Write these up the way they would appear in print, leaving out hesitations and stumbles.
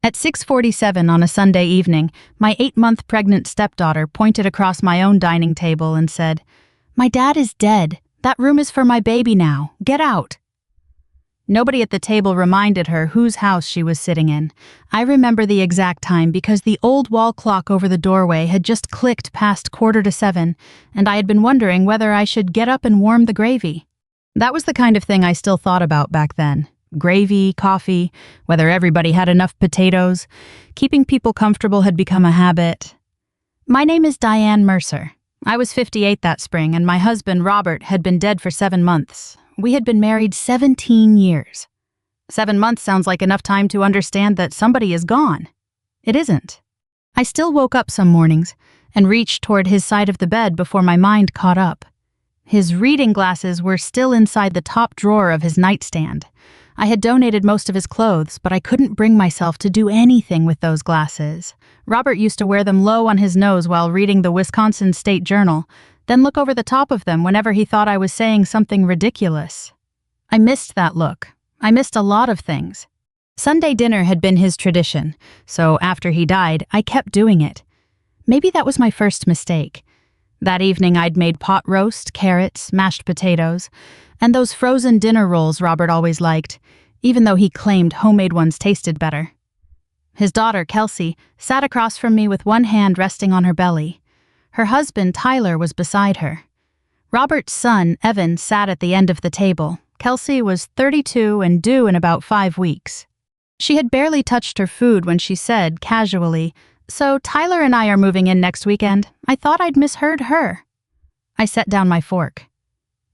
At 6:47 on a Sunday evening, my 8-month pregnant stepdaughter pointed across my own dining table and said, "My dad is dead. That room is for my baby now. Get out." Nobody at the table reminded her whose house she was sitting in. I remember the exact time because the old wall clock over the doorway had just clicked past 7:15, and I had been wondering whether I should get up and warm the gravy. That was the kind of thing I still thought about back then. Gravy, coffee, whether everybody had enough potatoes. Keeping people comfortable had become a habit. My name is Diane Mercer. I was 58 that spring, and my husband, Robert, had been dead for 7 months. We had been married 17 years. 7 months sounds like enough time to understand that somebody is gone. It isn't. I still woke up some mornings and reached toward his side of the bed before my mind caught up. His reading glasses were still inside the top drawer of his nightstand. I had donated most of his clothes, but I couldn't bring myself to do anything with those glasses. Robert used to wear them low on his nose while reading the Wisconsin State Journal, then look over the top of them whenever he thought I was saying something ridiculous. I missed that look. I missed a lot of things. Sunday dinner had been his tradition, so after he died, I kept doing it. Maybe that was my first mistake. That evening I'd made pot roast, carrots, mashed potatoes, and those frozen dinner rolls Robert always liked, even though he claimed homemade ones tasted better. His daughter, Kelsey, sat across from me with one hand resting on her belly. Her husband, Tyler, was beside her. Robert's son, Evan, sat at the end of the table. Kelsey was 32 and due in about 5 weeks. She had barely touched her food when she said, casually, "So Tyler and I are moving in next weekend. I thought I'd misheard her." I set down my fork.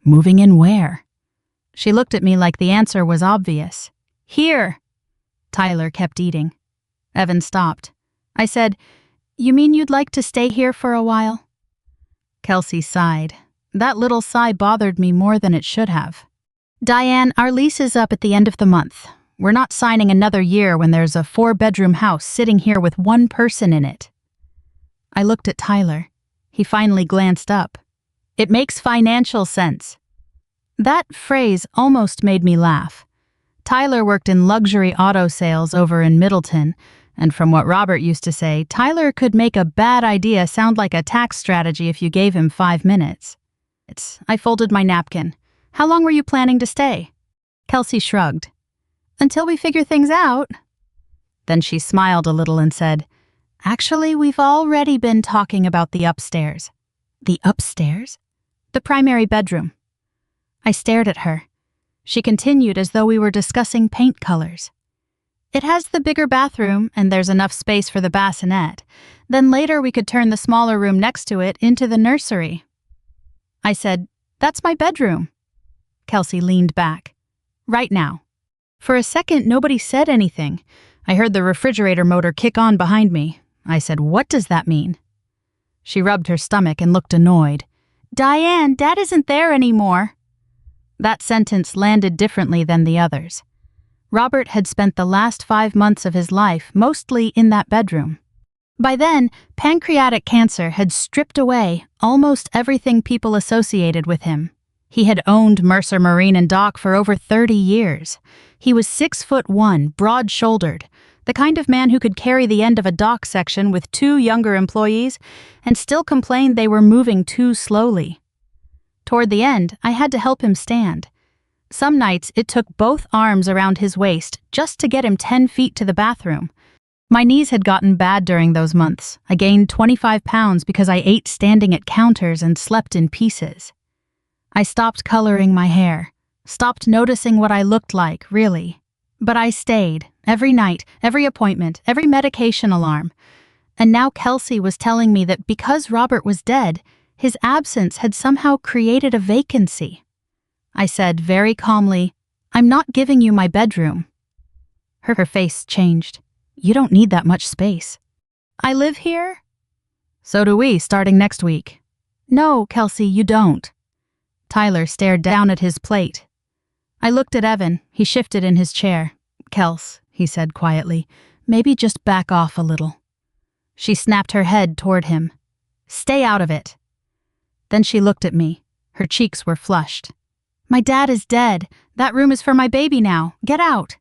"Moving in where?" She looked at me like the answer was obvious. "Here." Tyler kept eating. Evan stopped. I said, "You mean you'd like to stay here for a while?" Kelsey sighed. That little sigh bothered me more than it should have. "Diane, our lease is up at the end of the month. We're not signing another year when there's a 4-bedroom house sitting here with one person in it." I looked at Tyler. He finally glanced up. "It makes financial sense." That phrase almost made me laugh. Tyler worked in luxury auto sales over in Middleton, and from what Robert used to say, Tyler could make a bad idea sound like a tax strategy if you gave him 5 minutes. I folded my napkin. "How long were you planning to stay?" Kelsey shrugged. "Until we figure things out." Then she smiled a little and said, "Actually, we've already been talking about the upstairs." "The upstairs?" "The primary bedroom." I stared at her. She continued as though we were discussing paint colors. "It has the bigger bathroom, and there's enough space for the bassinet. Then later we could turn the smaller room next to it into the nursery." I said, "That's my bedroom." Kelsey leaned back. "Right now." For a second, nobody said anything. I heard the refrigerator motor kick on behind me. I said, "What does that mean?" She rubbed her stomach and looked annoyed. "Diane, Dad isn't there anymore." That sentence landed differently than the others. Robert had spent the last 5 months of his life mostly in that bedroom. By then, pancreatic cancer had stripped away almost everything people associated with him. He had owned Mercer Marine and Dock for over 30 years. He was 6'1", broad-shouldered, the kind of man who could carry the end of a dock section with 2 younger employees and still complain they were moving too slowly. Toward the end, I had to help him stand. Some nights, it took both arms around his waist just to get him 10 feet to the bathroom. My knees had gotten bad during those months. I gained 25 pounds because I ate standing at counters and slept in pieces. I stopped coloring my hair, stopped noticing what I looked like, really. But I stayed, every night, every appointment, every medication alarm. And now Kelsey was telling me that because Robert was dead, his absence had somehow created a vacancy. I said very calmly, "I'm not giving you my bedroom." Her face changed. "You don't need that much space." "I live here?" "So do we, starting next week." "No, Kelsey, you don't." Tyler stared down at his plate. I looked at Evan. He shifted in his chair. "Kels," he said quietly, "maybe just back off a little." She snapped her head toward him. "Stay out of it." Then she looked at me. Her cheeks were flushed. "My dad is dead. That room is for my baby now. Get out."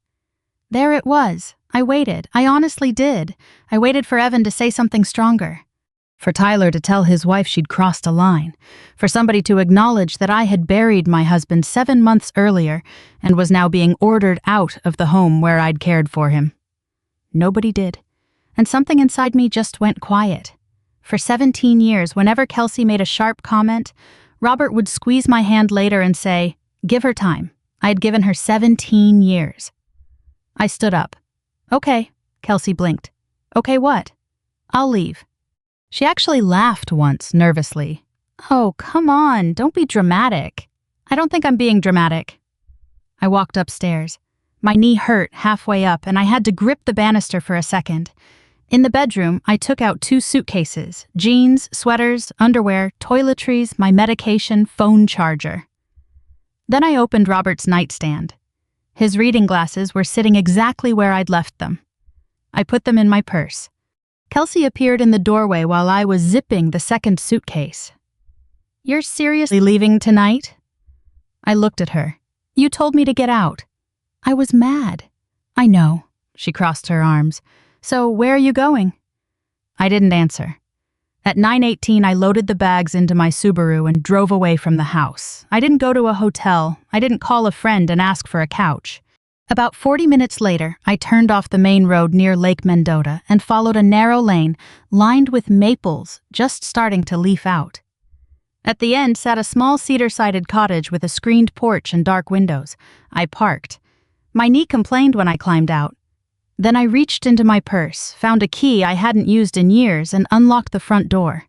There it was. I waited. I honestly did. I waited for Evan to say something stronger. For Tyler to tell his wife she'd crossed a line. For somebody to acknowledge that I had buried my husband 7 months earlier and was now being ordered out of the home where I'd cared for him. Nobody did. And something inside me just went quiet. For 17 years, whenever Kelsey made a sharp comment, Robert would squeeze my hand later and say, "Give her time." I had given her 17 years. I stood up. "Okay," Kelsey blinked. "Okay, what?" "I'll leave." She actually laughed once, nervously. "Oh, come on, don't be dramatic." "I don't think I'm being dramatic." I walked upstairs. My knee hurt halfway up, and I had to grip the banister for a second. In the bedroom, I took out 2 suitcases, jeans, sweaters, underwear, toiletries, my medication, phone charger. Then I opened Robert's nightstand. His reading glasses were sitting exactly where I'd left them. I put them in my purse. Kelsey appeared in the doorway while I was zipping the second suitcase. "You're seriously leaving tonight?" I looked at her. "You told me to get out." I was mad. "I know." She crossed her arms. "So where are you going?" I didn't answer. At 9:18, I loaded the bags into my Subaru and drove away from the house. I didn't go to a hotel. I didn't call a friend and ask for a couch. About 40 minutes later, I turned off the main road near Lake Mendota and followed a narrow lane lined with maples just starting to leaf out. At the end sat a small cedar-sided cottage with a screened porch and dark windows. I parked. My knee complained when I climbed out. Then I reached into my purse, found a key I hadn't used in years, and unlocked the front door.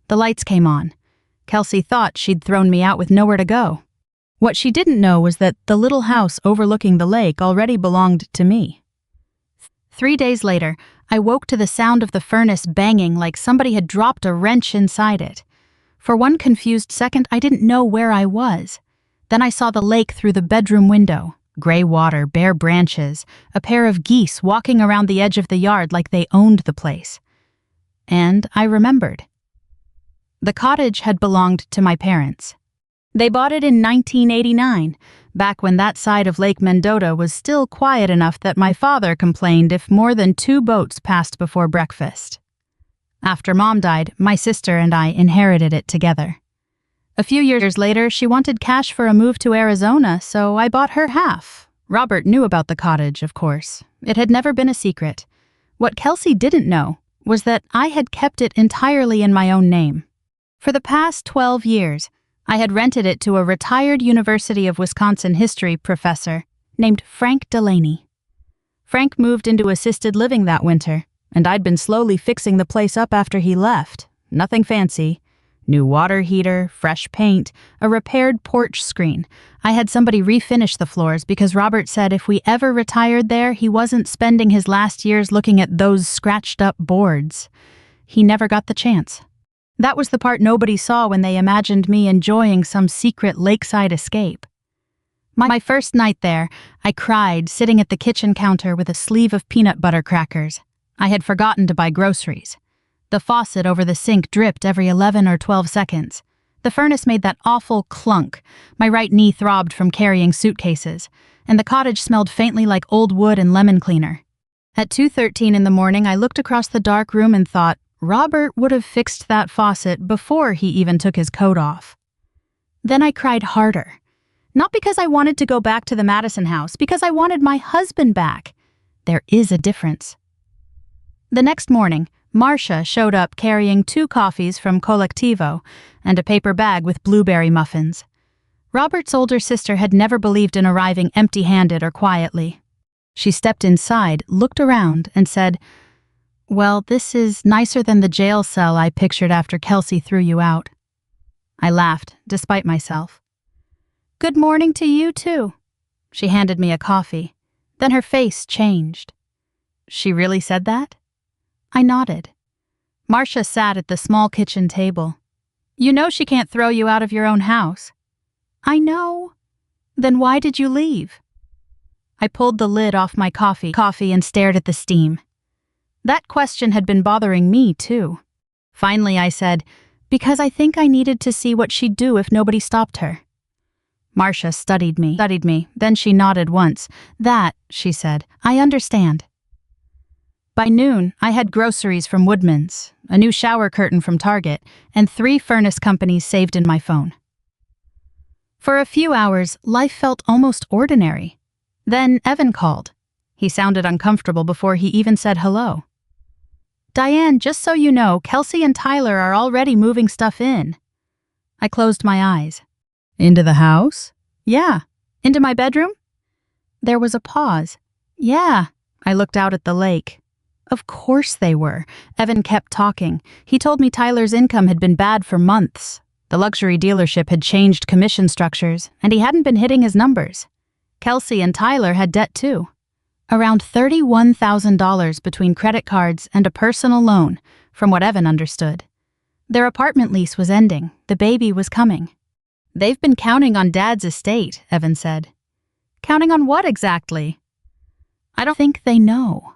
The lights came on. Kelsey thought she'd thrown me out with nowhere to go. What she didn't know was that the little house overlooking the lake already belonged to me. 3 days later, I woke to the sound of the furnace banging like somebody had dropped a wrench inside it. For one confused second, I didn't know where I was. Then I saw the lake through the bedroom window. Gray water, bare branches, a pair of geese walking around the edge of the yard like they owned the place. And I remembered. The cottage had belonged to my parents. They bought it in 1989, back when that side of Lake Mendota was still quiet enough that my father complained if more than 2 boats passed before breakfast. After Mom died, my sister and I inherited it together. A few years later, she wanted cash for a move to Arizona, so I bought her half. Robert knew about the cottage, of course. It had never been a secret. What Kelsey didn't know was that I had kept it entirely in my own name. For the past 12 years, I had rented it to a retired University of Wisconsin history professor named Frank Delaney. Frank moved into assisted living that winter, and I'd been slowly fixing the place up after he left. Nothing fancy. New water heater, fresh paint, a repaired porch screen. I had somebody refinish the floors because Robert said if we ever retired there, he wasn't spending his last years looking at those scratched-up boards. He never got the chance. That was the part nobody saw when they imagined me enjoying some secret lakeside escape. My first night there, I cried sitting at the kitchen counter with a sleeve of peanut butter crackers. I had forgotten to buy groceries. The faucet over the sink dripped every 11 or 12 seconds. The furnace made that awful clunk. My right knee throbbed from carrying suitcases, and the cottage smelled faintly like old wood and lemon cleaner. At 2:13 in the morning, I looked across the dark room and thought, Robert would have fixed that faucet before he even took his coat off. Then I cried harder. Not because I wanted to go back to the Madison house, because I wanted my husband back. There is a difference. The next morning, Marcia showed up carrying 2 coffees from Collectivo and a paper bag with blueberry muffins. Robert's older sister had never believed in arriving empty-handed or quietly. She stepped inside, looked around, and said, "Well, this is nicer than the jail cell I pictured after Kelsey threw you out." I laughed, despite myself. "Good morning to you, too." She handed me a coffee. Then her face changed. "She really said that?" I nodded. Marcia sat at the small kitchen table. "You know she can't throw you out of your own house." "I know." "Then why did you leave?" I pulled the lid off my coffee and stared at the steam. That question had been bothering me, too. Finally, I said, "Because I think I needed to see what she'd do if nobody stopped her." Marcia studied me, then she nodded once. "That," she said, "I understand." By noon, I had groceries from Woodman's, a new shower curtain from Target, and 3 furnace companies saved in my phone. For a few hours, life felt almost ordinary. Then Evan called. He sounded uncomfortable before he even said hello. "Diane, just so you know, Kelsey and Tyler are already moving stuff in." I closed my eyes. "Into the house?" "Yeah." "Into my bedroom?" There was a pause. "Yeah." I looked out at the lake. Of course they were. Evan kept talking. He told me Tyler's income had been bad for months. The luxury dealership had changed commission structures, and he hadn't been hitting his numbers. Kelsey and Tyler had debt too. Around $31,000 between credit cards and a personal loan, from what Evan understood. Their apartment lease was ending. The baby was coming. "They've been counting on Dad's estate," Evan said. "Counting on what exactly?" "I don't think they know."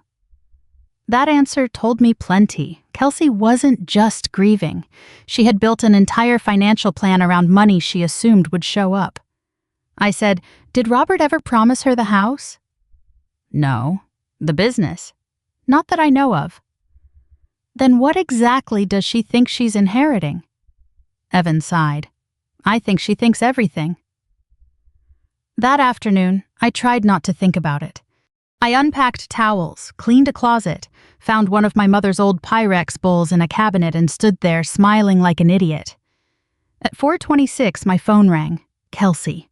That answer told me plenty. Kelsey wasn't just grieving. She had built an entire financial plan around money she assumed would show up. I said, "Did Robert ever promise her the house?" "No." "The business?" "Not that I know of." "Then what exactly does she think she's inheriting?" Evan sighed. "I think she thinks everything." That afternoon, I tried not to think about it. I unpacked towels, cleaned a closet, found one of my mother's old Pyrex bowls in a cabinet and stood there smiling like an idiot. At 4:26, my phone rang. Kelsey.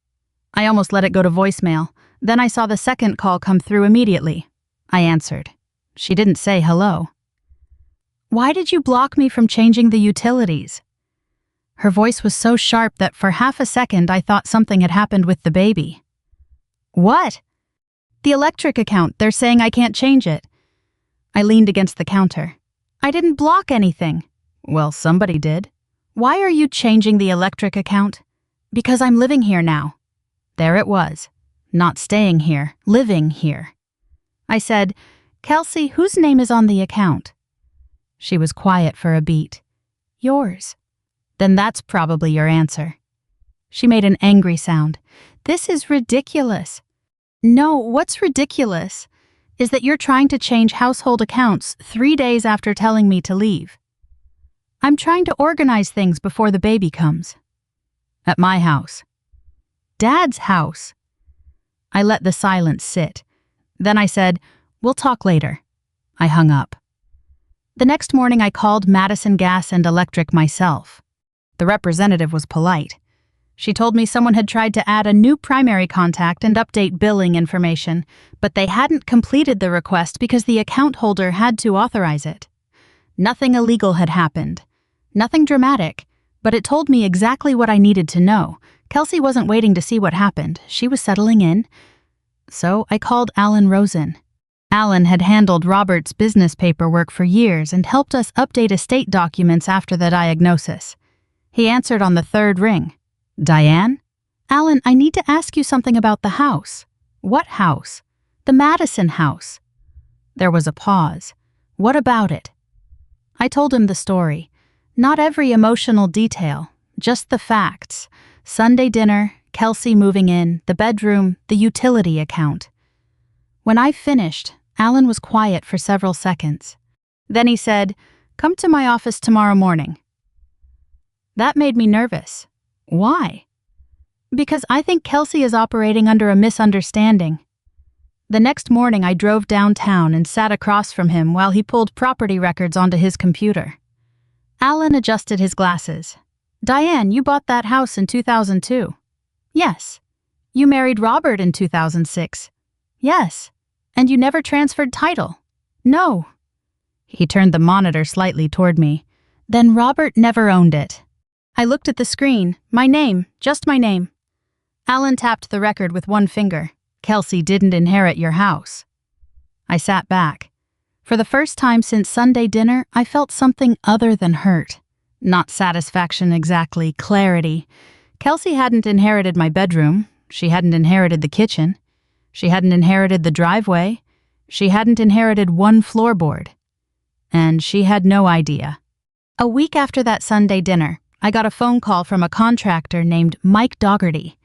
I almost let it go to voicemail. Then I saw the second call come through immediately. I answered. She didn't say hello. "Why did you block me from changing the utilities?" Her voice was so sharp that for half a second I thought something had happened with the baby. "What?" "The electric account, they're saying I can't change it." I leaned against the counter. "I didn't block anything." "Well, somebody did." "Why are you changing the electric account?" "Because I'm living here now." There it was. Not staying here, living here. I said, "Kelsey, whose name is on the account?" She was quiet for a beat. "Yours." "Then that's probably your answer." She made an angry sound. "This is ridiculous." "No, what's ridiculous is that you're trying to change household accounts 3 days after telling me to leave." "I'm trying to organize things before the baby comes." "At my house." "Dad's house." I let the silence sit. Then I said, "We'll talk later." I hung up. The next morning I called Madison Gas and Electric myself. The representative was polite. She told me someone had tried to add a new primary contact and update billing information, but they hadn't completed the request because the account holder had to authorize it. Nothing illegal had happened. Nothing dramatic, but it told me exactly what I needed to know. Kelsey wasn't waiting to see what happened. She was settling in. So I called Alan Rosen. Alan had handled Robert's business paperwork for years and helped us update estate documents after the diagnosis. He answered on the third ring. "Diane?" "Alan, I need to ask you something about the house." "What house?" "The Madison house." There was a pause. "What about it?" I told him the story. Not every emotional detail, just the facts. Sunday dinner, Kelsey moving in, the bedroom, the utility account. When I finished, Alan was quiet for several seconds. Then he said, "Come to my office tomorrow morning." That made me nervous. Why? Because I think Kelsey is operating under a misunderstanding. The next morning I drove downtown and sat across from him while he pulled property records onto his computer. Alan adjusted his glasses. "Diane, you bought that house in 2002. "Yes." "You married Robert in 2006. "Yes." "And you never transferred title." "No." He turned the monitor slightly toward me. "Then Robert never owned it." I looked at the screen. My name, just my name. Alan tapped the record with one finger. "Kelsey didn't inherit your house." I sat back. For the first time since Sunday dinner, I felt something other than hurt. Not satisfaction exactly, clarity. Kelsey hadn't inherited my bedroom. She hadn't inherited the kitchen. She hadn't inherited the driveway. She hadn't inherited one floorboard. And she had no idea. A week after that Sunday dinner, I got a phone call from a contractor named Mike Dougherty.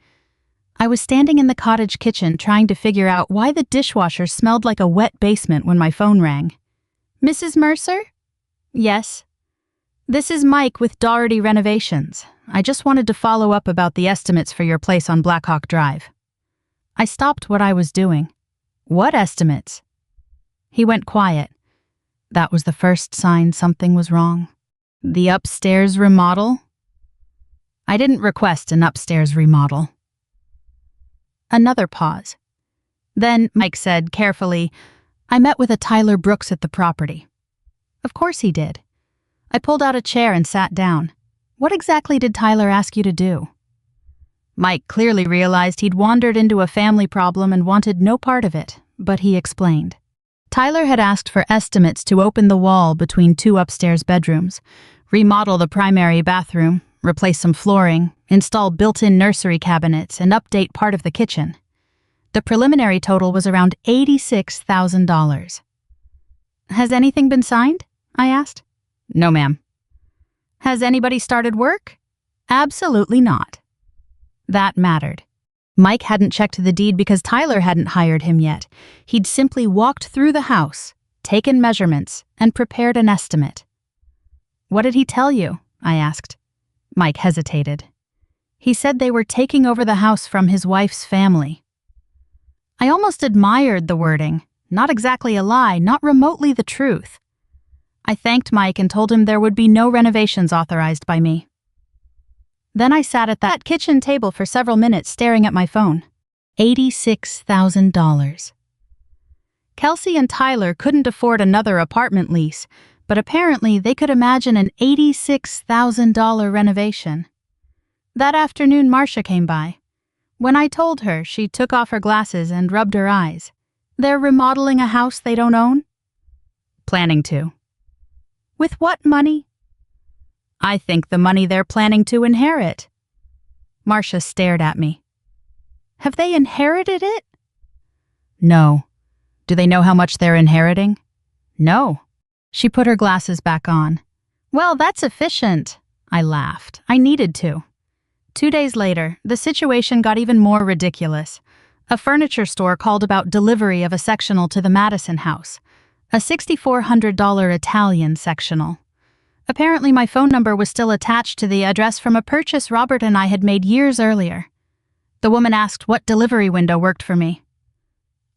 I was standing in the cottage kitchen trying to figure out why the dishwasher smelled like a wet basement when my phone rang. Mrs. Mercer? Yes. This is Mike with Doherty Renovations. I just wanted to follow up about the estimates for your place on Blackhawk Drive. I stopped what I was doing. What estimates? He went quiet. That was the first sign something was wrong. The upstairs remodel? I didn't request an upstairs remodel. Another pause. Then Mike said carefully, I met with a Tyler Brooks at the property. Of course he did. I pulled out a chair and sat down. What exactly did Tyler ask you to do? Mike clearly realized he'd wandered into a family problem and wanted no part of it, but he explained. Tyler had asked for estimates to open the wall between two upstairs bedrooms, remodel the primary bathroom, replace some flooring, install built-in nursery cabinets, and update part of the kitchen. The preliminary total was around $86,000. Has anything been signed? I asked. No, ma'am. Has anybody started work? Absolutely not. That mattered. Mike hadn't checked the deed because Tyler hadn't hired him yet. He'd simply walked through the house, taken measurements, and prepared an estimate. What did he tell you? I asked. Mike hesitated. He said they were taking over the house from his wife's family. I almost admired the wording. Not exactly a lie, not remotely the truth. I thanked Mike and told him there would be no renovations authorized by me. Then I sat at that kitchen table for several minutes staring at my phone. $86,000. Kelsey and Tyler couldn't afford another apartment lease, but apparently they could imagine an $86,000 renovation. That afternoon, Marcia came by. When I told her, she took off her glasses and rubbed her eyes. They're remodeling a house they don't own? Planning to. With what money? I think the money they're planning to inherit. Marcia stared at me. Have they inherited it? No. Do they know how much they're inheriting? No. She put her glasses back on. Well, that's efficient. I laughed. I needed to. 2 days later, the situation got even more ridiculous. A furniture store called about delivery of a sectional to the Madison house. A $6,400 Italian sectional. Apparently my phone number was still attached to the address from a purchase Robert and I had made years earlier. The woman asked what delivery window worked for me.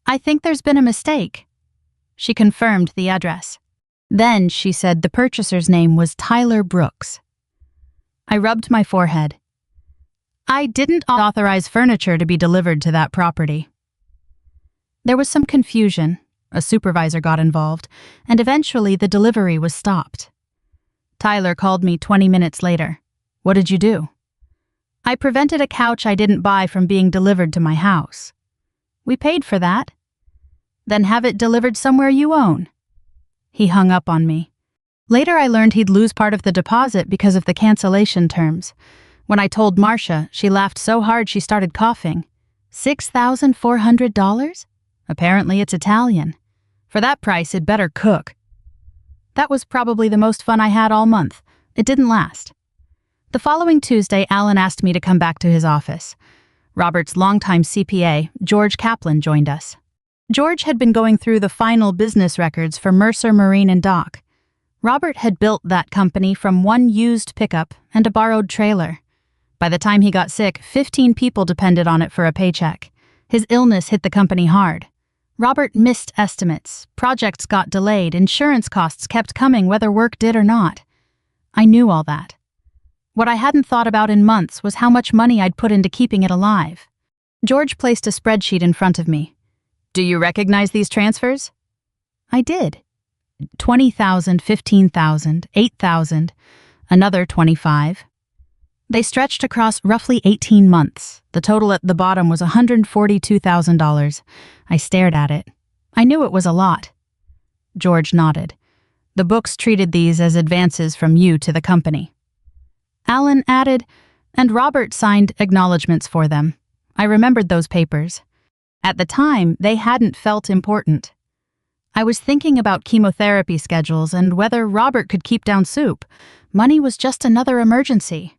I think there's been a mistake. She confirmed the address. Then she said the purchaser's name was Tyler Brooks. I rubbed my forehead. I didn't authorize furniture to be delivered to that property. There was some confusion. A supervisor got involved, and eventually the delivery was stopped. Tyler called me 20 minutes later. What did you do? I prevented a couch I didn't buy from being delivered to my house. We paid for that. Then have it delivered somewhere you own. He hung up on me. Later I learned he'd lose part of the deposit because of the cancellation terms. When I told Marcia, she laughed so hard she started coughing. $6,400? Apparently it's Italian. For that price, it better cook. That was probably the most fun I had all month. It didn't last. The following Tuesday, Alan asked me to come back to his office. Robert's longtime CPA, George Kaplan, joined us. George had been going through the final business records for Mercer Marine and Dock. Robert had built that company from one used pickup and a borrowed trailer. By the time he got sick, 15 people depended on it for a paycheck. His illness hit the company hard. Robert missed estimates, projects got delayed, insurance costs kept coming whether work did or not. I knew all that. What I hadn't thought about in months was how much money I'd put into keeping it alive. George placed a spreadsheet in front of me. Do you recognize these transfers? I did. 20,000, 15,000, 8,000, another 25. They stretched across roughly 18 months. The total at the bottom was $142,000. I stared at it. I knew it was a lot. George nodded. The books treated these as advances from you to the company. Alan added, and Robert signed acknowledgments for them. I remembered those papers. At the time, they hadn't felt important. I was thinking about chemotherapy schedules and whether Robert could keep down soup. Money was just another emergency.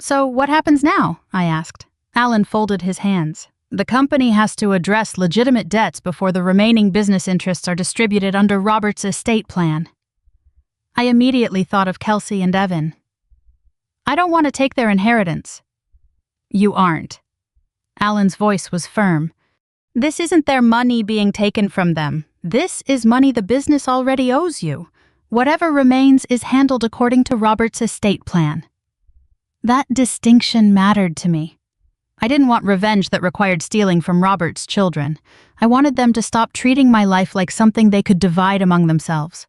So what happens now? I asked. Alan folded his hands. The company has to address legitimate debts before the remaining business interests are distributed under Robert's estate plan. I immediately thought of Kelsey and Evan. I don't want to take their inheritance. You aren't. Alan's voice was firm. This isn't their money being taken from them. This is money the business already owes you. Whatever remains is handled according to Robert's estate plan. That distinction mattered to me. I didn't want revenge that required stealing from Robert's children. I wanted them to stop treating my life like something they could divide among themselves.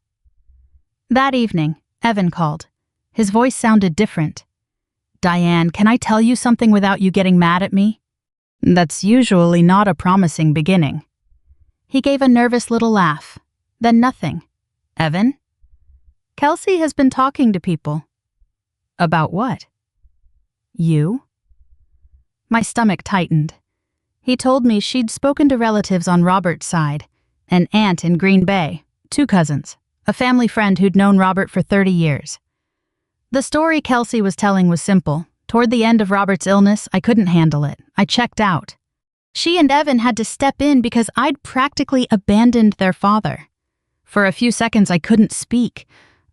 That evening, Evan called. His voice sounded different. Diane, can I tell you something without you getting mad at me? That's usually not a promising beginning. He gave a nervous little laugh. Then nothing. Evan? Kelsey has been talking to people. About what? You? My stomach tightened. He told me she'd spoken to relatives on Robert's side, an aunt in Green Bay, 2 cousins, a family friend who'd known Robert for 30 years. The story Kelsey was telling was simple. Toward the end of Robert's illness, I couldn't handle it. I checked out. She and Evan had to step in because I'd practically abandoned their father. For a few seconds, I couldn't speak.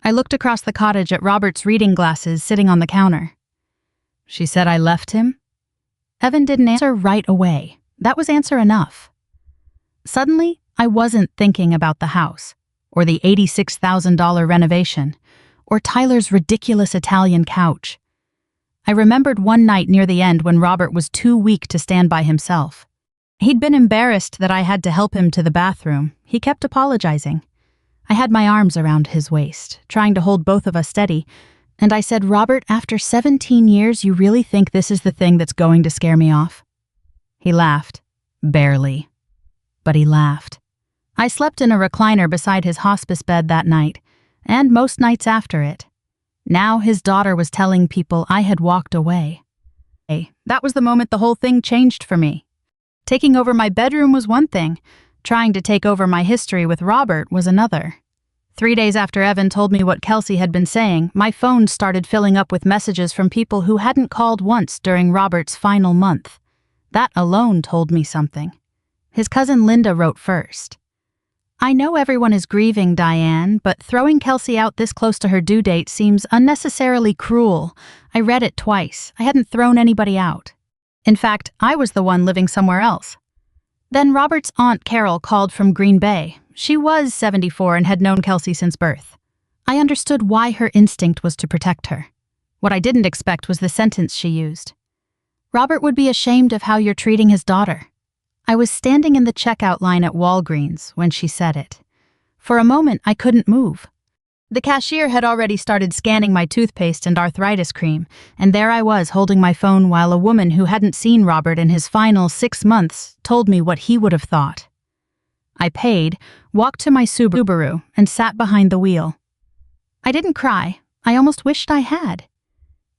I looked across the cottage at Robert's reading glasses sitting on the counter. She said I left him? Evan didn't answer right away. That was answer enough. Suddenly, I wasn't thinking about the house, or the $86,000 renovation, or Tyler's ridiculous Italian couch. I remembered one night near the end when Robert was too weak to stand by himself. He'd been embarrassed that I had to help him to the bathroom. He kept apologizing. I had my arms around his waist, trying to hold both of us steady, and I said, Robert, after 17 years, you really think this is the thing that's going to scare me off? He laughed. Barely. But he laughed. I slept in a recliner beside his hospice bed that night, and most nights after it. Now his daughter was telling people I had walked away. That was the moment the whole thing changed for me. Taking over my bedroom was one thing. Trying to take over my history with Robert was another. 3 days after Evan told me what Kelsey had been saying, my phone started filling up with messages from people who hadn't called once during Robert's final month. That alone told me something. His cousin Linda wrote first. I know everyone is grieving Diane, but throwing Kelsey out this close to her due date seems unnecessarily cruel. I read it twice. I hadn't thrown anybody out. In fact, I was the one living somewhere else. Then Robert's aunt Carol called from Green Bay. She was 74 and had known Kelsey since birth. I understood why her instinct was to protect her. What I didn't expect was the sentence she used. Robert would be ashamed of how you're treating his daughter. I was standing in the checkout line at Walgreens when she said it. For a moment, I couldn't move. The cashier had already started scanning my toothpaste and arthritis cream, and there I was holding my phone while a woman who hadn't seen Robert in his final 6 months told me what he would have thought. I paid, walked to my Subaru, and sat behind the wheel. I didn't cry. I almost wished I had.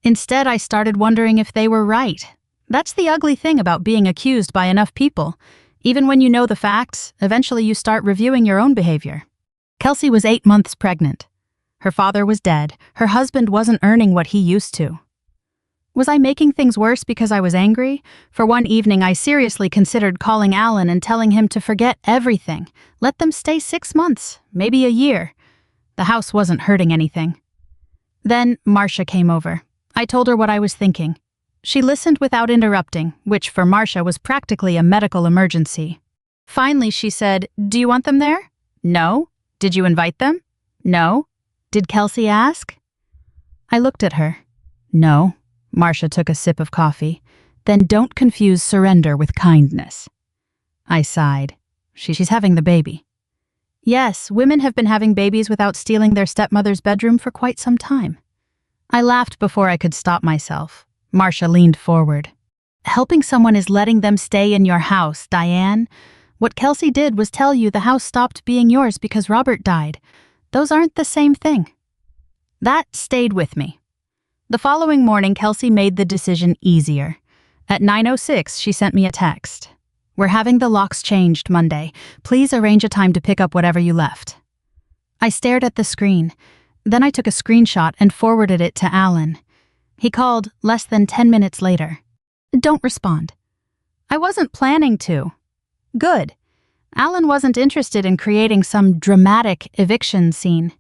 Instead, I started wondering if they were right. That's the ugly thing about being accused by enough people. Even when you know the facts, eventually you start reviewing your own behavior. Kelsey was 8 months pregnant. Her father was dead. Her husband wasn't earning what he used to. Was I making things worse because I was angry? For one evening, I seriously considered calling Alan and telling him to forget everything. Let them stay 6 months, maybe a year. The house wasn't hurting anything. Then Marcia came over. I told her what I was thinking. She listened without interrupting, which for Marcia was practically a medical emergency. Finally, she said, "Do you want them there?" "No." "Did you invite them?" "No." "Did Kelsey ask?" I looked at her. "No." Marcia took a sip of coffee. "Then don't confuse surrender with kindness." I sighed. She's having the baby. Yes, women have been having babies without stealing their stepmother's bedroom for quite some time. I laughed before I could stop myself. Marcia leaned forward. "Helping someone is letting them stay in your house, Diane. What Kelsey did was tell you the house stopped being yours because Robert died. Those aren't the same thing." That stayed with me. The following morning, Kelsey made the decision easier. At 9:06, she sent me a text. "We're having the locks changed Monday. Please arrange a time to pick up whatever you left." I stared at the screen. Then I took a screenshot and forwarded it to Alan. He called less than 10 minutes later. "Don't respond." I wasn't planning to. Good. Alan wasn't interested in creating some dramatic eviction scene.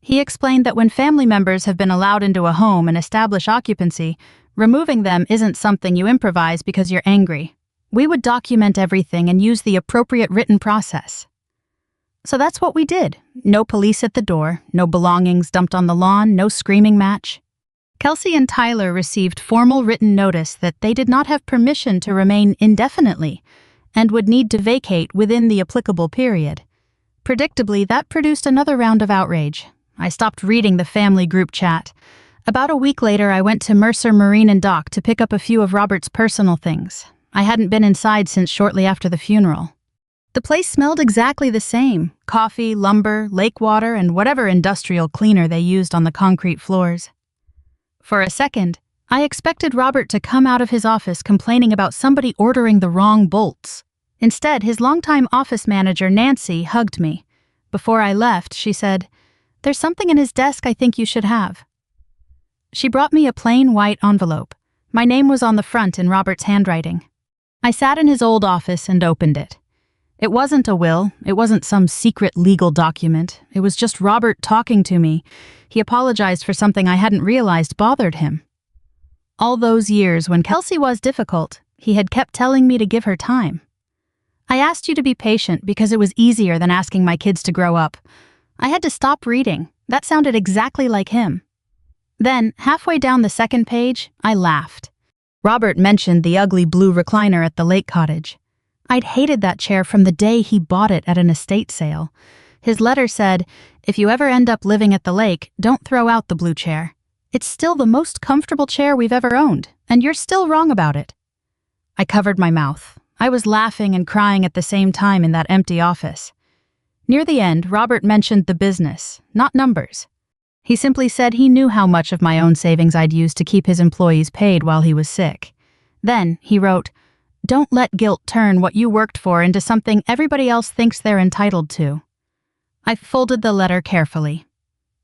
He explained that when family members have been allowed into a home and establish occupancy, removing them isn't something you improvise because you're angry. We would document everything and use the appropriate written process. So that's what we did. No police at the door, no belongings dumped on the lawn, no screaming match. Kelsey and Tyler received formal written notice that they did not have permission to remain indefinitely and would need to vacate within the applicable period. Predictably, that produced another round of outrage. I stopped reading the family group chat. About a week later, I went to Mercer Marine and Dock to pick up a few of Robert's personal things. I hadn't been inside since shortly after the funeral. The place smelled exactly the same: coffee, lumber, lake water, and whatever industrial cleaner they used on the concrete floors. For a second, I expected Robert to come out of his office complaining about somebody ordering the wrong bolts. Instead, his longtime office manager, Nancy, hugged me. Before I left, she said, "There's something in his desk I think you should have." She brought me a plain white envelope. My name was on the front in Robert's handwriting. I sat in his old office and opened it. It wasn't a will, it wasn't some secret legal document, it was just Robert talking to me. He apologized for something I hadn't realized bothered him. All those years when Kelsey was difficult, he had kept telling me to give her time. "I asked you to be patient because it was easier than asking my kids to grow up." I had to stop reading. That sounded exactly like him. Then, halfway down the second page, I laughed. Robert mentioned the ugly blue recliner at the lake cottage. I'd hated that chair from the day he bought it at an estate sale. His letter said, "If you ever end up living at the lake, don't throw out the blue chair. It's still the most comfortable chair we've ever owned, and you're still wrong about it." I covered my mouth. I was laughing and crying at the same time in that empty office. Near the end, Robert mentioned the business, not numbers. He simply said he knew how much of my own savings I'd used to keep his employees paid while he was sick. Then, he wrote, "Don't let guilt turn what you worked for into something everybody else thinks they're entitled to." I folded the letter carefully.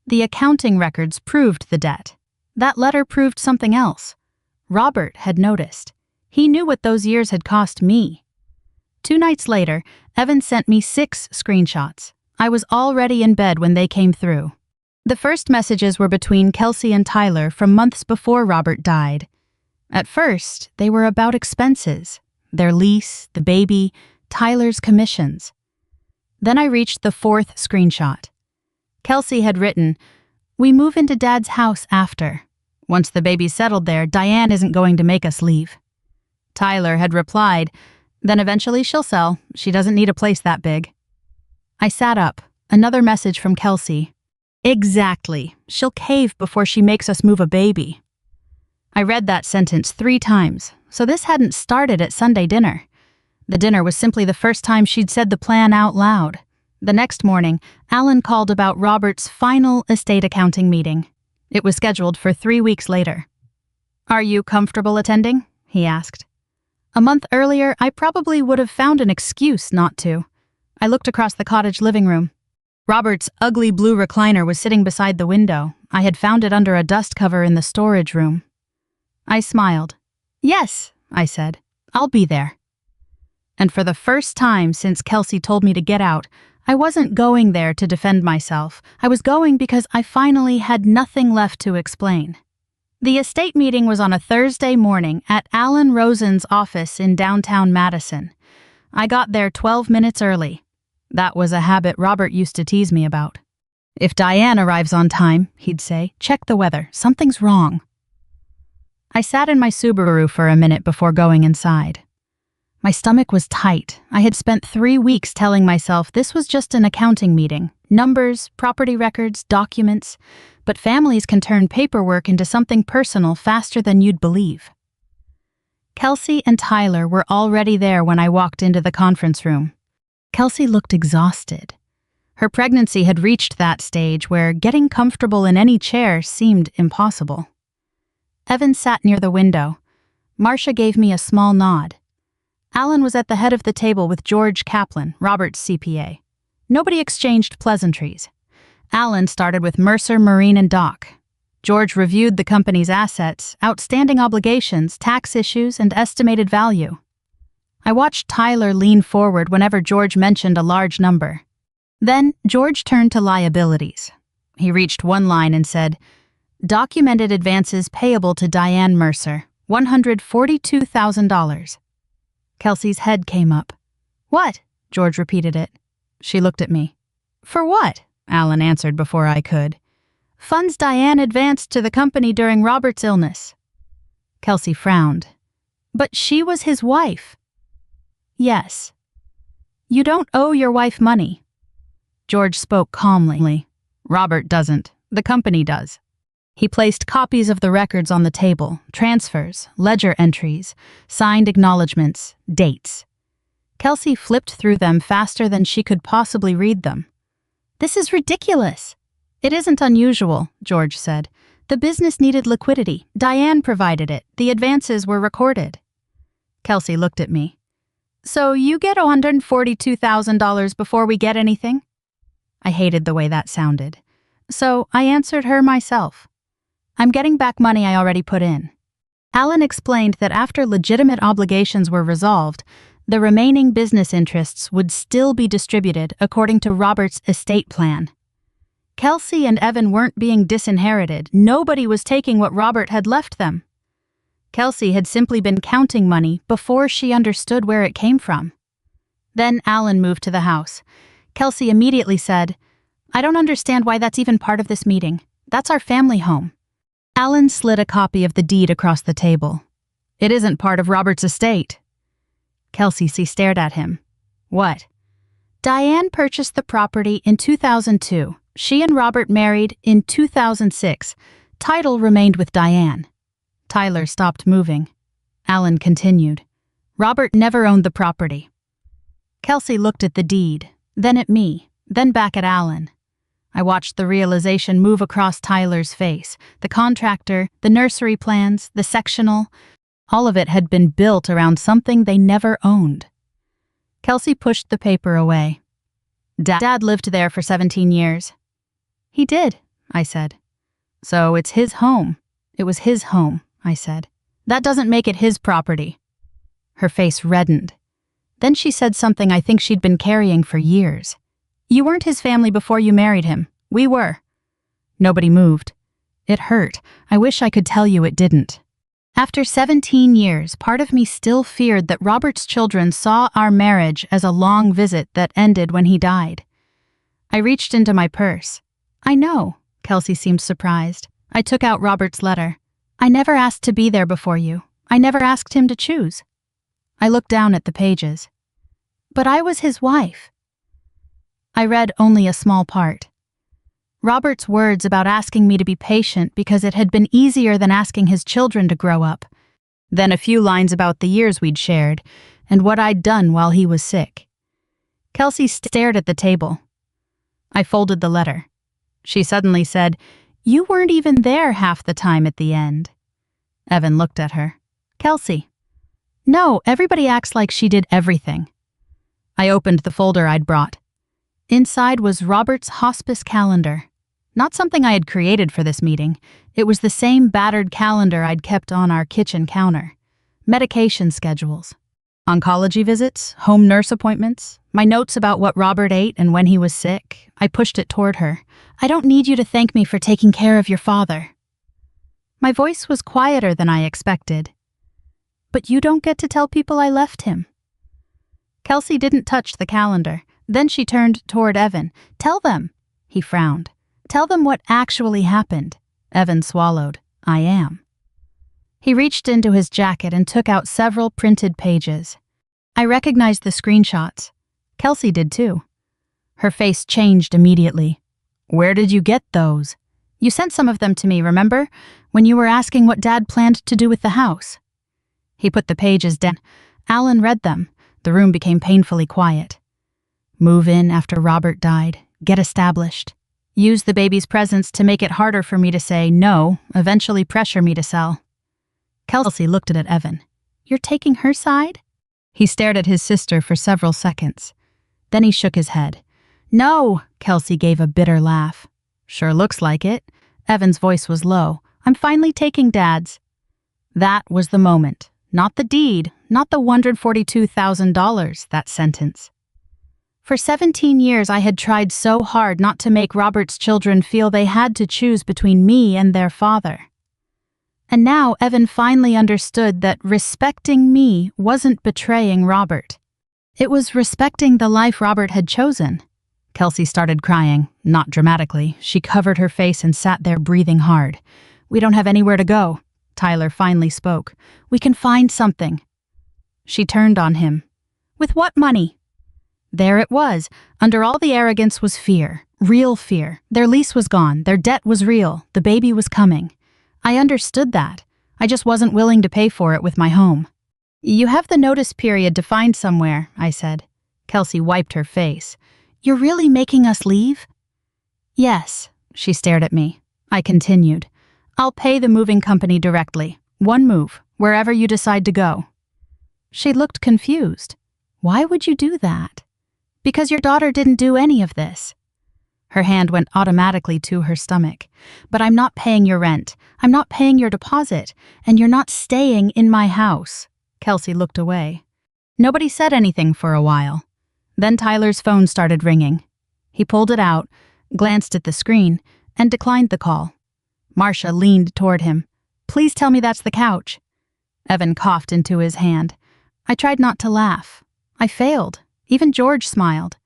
The accounting records proved the debt. That letter proved something else. Robert had noticed. He knew what those years had cost me. 2 nights later, Evan sent me 6 screenshots. I was already in bed when they came through. The first messages were between Kelsey and Tyler from months before Robert died. At first, they were about expenses: their lease, the baby, Tyler's commissions. Then I reached the 4th screenshot. Kelsey had written, "We move into Dad's house after. Once the baby's settled there, Diane isn't going to make us leave." Tyler had replied, "Then eventually she'll sell. She doesn't need a place that big." I sat up. Another message from Kelsey. "Exactly. She'll cave before she makes us move a baby." I read that sentence 3 times, so this hadn't started at Sunday dinner. The dinner was simply the first time she'd said the plan out loud. The next morning, Alan called about Robert's final estate accounting meeting. It was scheduled for 3 weeks later. "Are you comfortable attending?" he asked. A month earlier, I probably would have found an excuse not to. I looked across the cottage living room. Robert's ugly blue recliner was sitting beside the window. I had found it under a dust cover in the storage room. I smiled. "Yes," I said, "I'll be there." And for the first time since Kelsey told me to get out, I wasn't going there to defend myself. I was going because I finally had nothing left to explain. The estate meeting was on a Thursday morning at Alan Rosen's office in downtown Madison. I got there 12 minutes early. That was a habit Robert used to tease me about. "If Diane arrives on time," he'd say, "check the weather. Something's wrong." I sat in my Subaru for a minute before going inside. My stomach was tight. I had spent 3 weeks telling myself this was just an accounting meeting. Numbers, property records, documents. But families can turn paperwork into something personal faster than you'd believe. Kelsey and Tyler were already there when I walked into the conference room. Kelsey looked exhausted. Her pregnancy had reached that stage where getting comfortable in any chair seemed impossible. Evan sat near the window. Marcia gave me a small nod. Alan was at the head of the table with George Kaplan, Robert's CPA. Nobody exchanged pleasantries. Alan started with Mercer Marine and Dock. George reviewed the company's assets, outstanding obligations, tax issues, and estimated value. I watched Tyler lean forward whenever George mentioned a large number. Then George turned to liabilities. He reached one line and said, "Documented advances payable to Diane Mercer, $142,000. Kelsey's head came up. "What?" George repeated it. She looked at me. "For what?" Alan answered before I could. "Funds Diane advanced to the company during Robert's illness." Kelsey frowned. "But she was his wife." "Yes." "You don't owe your wife money." George spoke calmly. "Robert doesn't. The company does." He placed copies of the records on the table, transfers, ledger entries, signed acknowledgments, dates. Kelsey flipped through them faster than she could possibly read them. "This is ridiculous." "It isn't unusual," George said. "The business needed liquidity. Diane provided it. The advances were recorded." Kelsey looked at me. "So you get $142,000 before we get anything?" I hated the way that sounded. So I answered her myself. "I'm getting back money I already put in." Alan explained that after legitimate obligations were resolved, the remaining business interests would still be distributed according to Robert's estate plan. Kelsey and Evan weren't being disinherited. Nobody was taking what Robert had left them. Kelsey had simply been counting money before she understood where it came from. Then Alan moved to the house. Kelsey immediately said, "I don't understand why that's even part of this meeting. That's our family home." Alan slid a copy of the deed across the table. "It isn't part of Robert's estate." Kelsey stared at him. "What?" "Diane purchased the property in 2002. She and Robert married in 2006. Title remained with Diane." Tyler stopped moving. Alan continued. "Robert never owned the property." Kelsey looked at the deed, then at me, then back at Alan. I watched the realization move across Tyler's face. The contractor, the nursery plans, the sectional, all of it had been built around something they never owned. Kelsey pushed the paper away. "Dad lived there for 17 years. "He did," I said. "So it's his home." "It was his home," I said. "That doesn't make it his property." Her face reddened. Then she said something I think she'd been carrying for years. "You weren't his family before you married him. We were." Nobody moved. It hurt. I wish I could tell you it didn't. After 17 years, part of me still feared that Robert's children saw our marriage as a long visit that ended when he died. I reached into my purse. "I know," Kelsey seemed surprised. I took out Robert's letter. "I never asked to be there before you. I never asked him to choose." I looked down at the pages. "But I was his wife." I read only a small part. Robert's words about asking me to be patient because it had been easier than asking his children to grow up. Then a few lines about the years we'd shared and what I'd done while he was sick. Kelsey stared at the table. I folded the letter. She suddenly said, "You weren't even there half the time at the end." Evan looked at her. "Kelsey." "No, everybody acts like she did everything." I opened the folder I'd brought. Inside was Robert's hospice calendar. Not something I had created for this meeting. It was the same battered calendar I'd kept on our kitchen counter. Medication schedules. Oncology visits, home nurse appointments, my notes about what Robert ate and when he was sick. I pushed it toward her. "I don't need you to thank me for taking care of your father." My voice was quieter than I expected. "But you don't get to tell people I left him." Kelsey didn't touch the calendar. Then she turned toward Evan. "Tell them." He frowned. "Tell them what actually happened." Evan swallowed. "I am." He reached into his jacket and took out several printed pages. I recognized the screenshots. Kelsey did too. Her face changed immediately. "Where did you get those?" "You sent some of them to me, remember? When you were asking what Dad planned to do with the house." He put the pages down. Alan read them. The room became painfully quiet. "Move in after Robert died. Get established. Use the baby's presence to make it harder for me to say no, eventually pressure me to sell." Kelsey looked at Evan. "You're taking her side?" He stared at his sister for several seconds. Then he shook his head. "No," Kelsey gave a bitter laugh. "Sure looks like it." Evan's voice was low. "I'm finally taking Dad's." That was the moment. Not the deed, not the $142,000, that sentence. For 17 years, I had tried so hard not to make Robert's children feel they had to choose between me and their father. And now Evan finally understood that respecting me wasn't betraying Robert. It was respecting the life Robert had chosen. Kelsey started crying, not dramatically. She covered her face and sat there breathing hard. "We don't have anywhere to go," Tyler finally spoke. "We can find something." She turned on him. "With what money?" There it was. Under all the arrogance was fear. Real fear. Their lease was gone. Their debt was real. The baby was coming. I understood that. I just wasn't willing to pay for it with my home. "You have the notice period to find somewhere," I said. Kelsey wiped her face. "You're really making us leave?" "Yes," she stared at me. I continued. "I'll pay the moving company directly. One move, wherever you decide to go." She looked confused. "Why would you do that?" "Because your daughter didn't do any of this." Her hand went automatically to her stomach. "But I'm not paying your rent. I'm not paying your deposit. And you're not staying in my house." Kelsey looked away. Nobody said anything for a while. Then Tyler's phone started ringing. He pulled it out, glanced at the screen, and declined the call. Marcia leaned toward him. "Please tell me that's the couch." Evan coughed into his hand. I tried not to laugh. I failed. Even George smiled.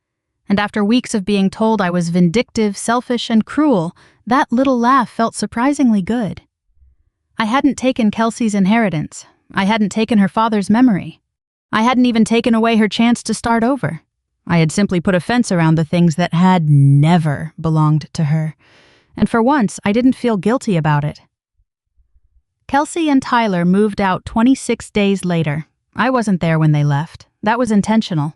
And after weeks of being told I was vindictive, selfish, and cruel, that little laugh felt surprisingly good. I hadn't taken Kelsey's inheritance. I hadn't taken her father's memory. I hadn't even taken away her chance to start over. I had simply put a fence around the things that had never belonged to her. And for once, I didn't feel guilty about it. Kelsey and Tyler moved out 26 days later. I wasn't there when they left. That was intentional.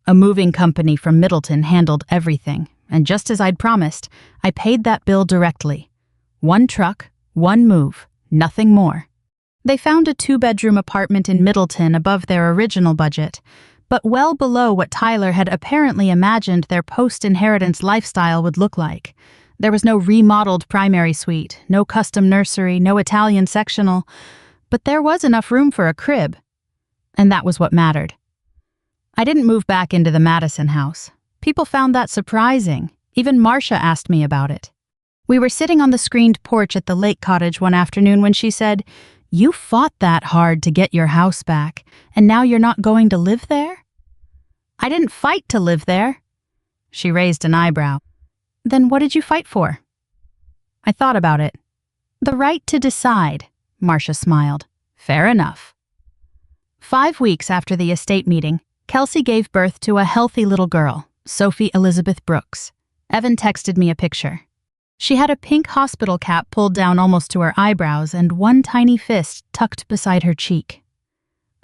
A moving company from Middleton handled everything, and just as I'd promised, I paid that bill directly. One truck, one move, nothing more. They found a 2-bedroom apartment in Middleton above their original budget, but well below what Tyler had apparently imagined their post-inheritance lifestyle would look like. There was no remodeled primary suite, no custom nursery, no Italian sectional, but there was enough room for a crib. And that was what mattered. I didn't move back into the Madison house. People found that surprising. Even Marcia asked me about it. We were sitting on the screened porch at the lake cottage one afternoon when she said, "You fought that hard to get your house back, and now you're not going to live there?" "I didn't fight to live there." She raised an eyebrow. "Then what did you fight for?" I thought about it. "The right to decide," Marcia smiled. "Fair enough." 5 weeks after the estate meeting, Kelsey gave birth to a healthy little girl, Sophie Elizabeth Brooks. Evan texted me a picture. She had a pink hospital cap pulled down almost to her eyebrows and one tiny fist tucked beside her cheek.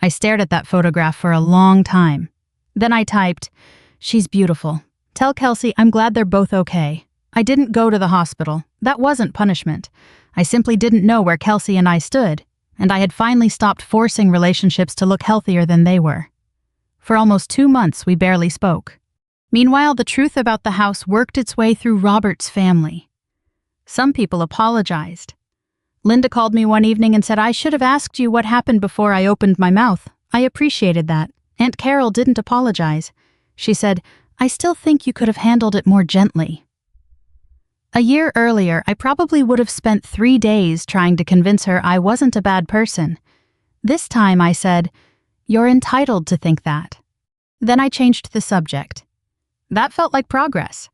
I stared at that photograph for a long time. Then I typed, "She's beautiful. Tell Kelsey I'm glad they're both okay. I didn't go to the hospital. That wasn't punishment. I simply didn't know where Kelsey and I stood, and I had finally stopped forcing relationships to look healthier than they were." For almost 2 months, we barely spoke. Meanwhile, the truth about the house worked its way through Robert's family. Some people apologized. Linda called me one evening and said I should have asked you what happened before I opened my mouth. I appreciated that. Aunt Carol didn't apologize. She said, "I still think you could have handled it more gently." A year earlier, I probably would have spent 3 days trying to convince her I wasn't a bad person. This time I said, "You're entitled to think that." Then I changed the subject. That felt like progress.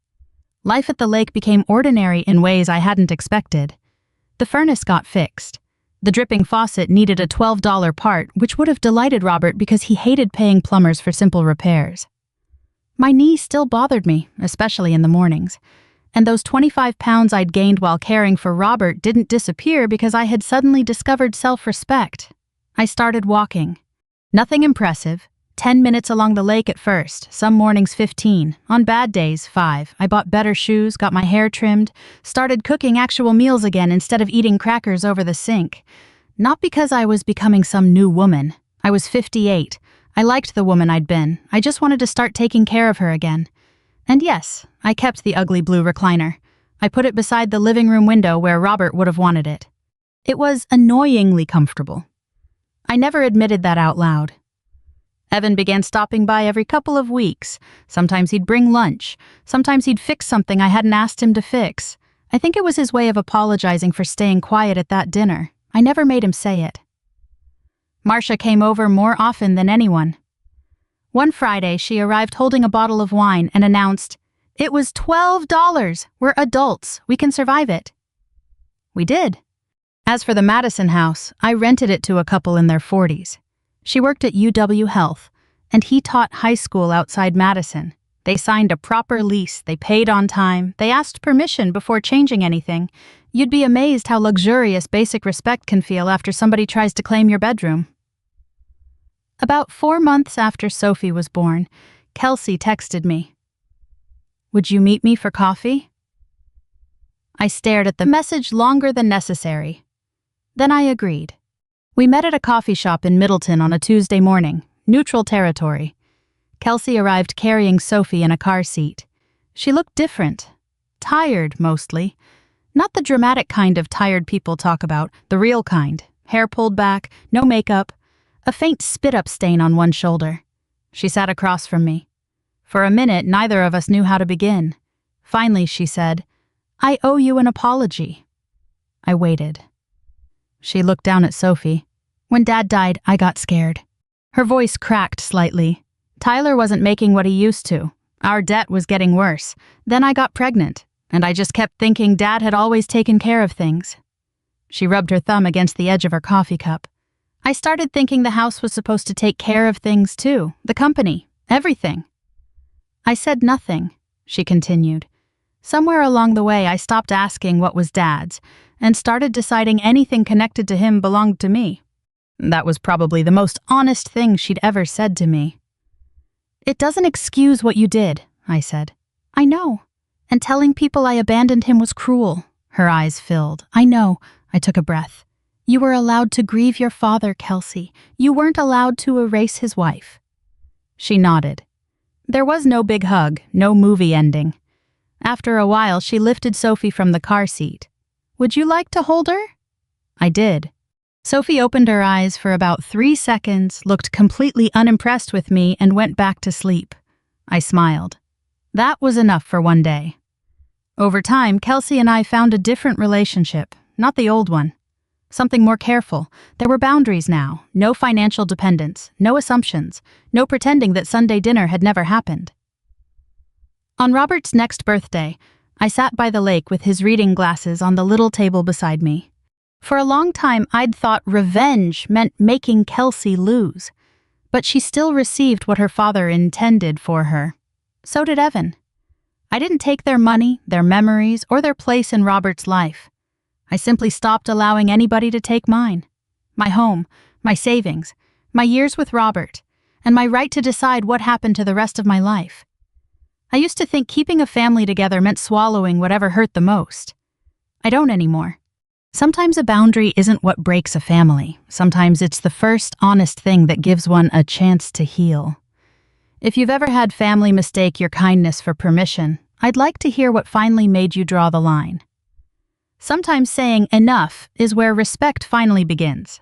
Life at the lake became ordinary in ways I hadn't expected. The furnace got fixed. The dripping faucet needed a $12 part, which would have delighted Robert because he hated paying plumbers for simple repairs. My knee still bothered me, especially in the mornings. And those 25 pounds I'd gained while caring for Robert didn't disappear because I had suddenly discovered self-respect. I started walking. Nothing impressive. 10 minutes along the lake at first, some mornings 15, on bad days 5. I bought better shoes, got my hair trimmed, started cooking actual meals again instead of eating crackers over the sink. Not because I was becoming some new woman. I was 58. I liked the woman I'd been. I just wanted to start taking care of her again. And yes, I kept the ugly blue recliner. I put it beside the living room window where Robert would have wanted it. It was annoyingly comfortable. I never admitted that out loud. Evan began stopping by every couple of weeks. Sometimes he'd bring lunch. Sometimes he'd fix something I hadn't asked him to fix. I think it was his way of apologizing for staying quiet at that dinner. I never made him say it. Marcia came over more often than anyone. One Friday, she arrived holding a bottle of wine and announced, "It was $12. We're adults. We can survive it." We did. As for the Madison house, I rented it to a couple in their 40s. She worked at UW Health, and he taught high school outside Madison. They signed a proper lease, they paid on time, they asked permission before changing anything. You'd be amazed how luxurious basic respect can feel after somebody tries to claim your bedroom. About 4 months after Sophie was born, Kelsey texted me. "Would you meet me for coffee?" I stared at the message longer than necessary. Then I agreed. We met at a coffee shop in Middleton on a Tuesday morning, neutral territory. Kelsey arrived carrying Sophie in a car seat. She looked different. Tired, mostly. Not the dramatic kind of tired people talk about, the real kind. Hair pulled back, no makeup, a faint spit-up stain on one shoulder. She sat across from me. For a minute, neither of us knew how to begin. Finally, she said, "I owe you an apology." I waited. She looked down at Sophie. "When Dad died, I got scared." Her voice cracked slightly. "Tyler wasn't making what he used to. Our debt was getting worse. Then I got pregnant, and I just kept thinking Dad had always taken care of things." She rubbed her thumb against the edge of her coffee cup. "I started thinking the house was supposed to take care of things too, the company, everything." I said nothing, she continued. Somewhere along the way, I stopped asking what was Dad's and started deciding anything connected to him belonged to me. That was probably the most honest thing she'd ever said to me. "It doesn't excuse what you did," I said. "I know. And telling people I abandoned him was cruel." Her eyes filled. "I know." I took a breath. "You were allowed to grieve your father, Kelsey. You weren't allowed to erase his wife." She nodded. There was no big hug, no movie ending. After a while, she lifted Sophie from the car seat. "Would you like to hold her?" I did. Sophie opened her eyes for about 3 seconds, looked completely unimpressed with me, and went back to sleep. I smiled. That was enough for one day. Over time, Kelsey and I found a different relationship, not the old one. Something more careful. There were boundaries now, no financial dependence, no assumptions, no pretending that Sunday dinner had never happened. On Robert's next birthday, I sat by the lake with his reading glasses on the little table beside me. For a long time, I'd thought revenge meant making Kelsey lose. But she still received what her father intended for her. So did Evan. I didn't take their money, their memories, or their place in Robert's life. I simply stopped allowing anybody to take mine. My home, my savings, my years with Robert, and my right to decide what happened to the rest of my life. I used to think keeping a family together meant swallowing whatever hurt the most. I don't anymore. Sometimes a boundary isn't what breaks a family. Sometimes it's the first honest thing that gives one a chance to heal. If you've ever had family mistake your kindness for permission, I'd like to hear what finally made you draw the line. Sometimes saying enough is where respect finally begins.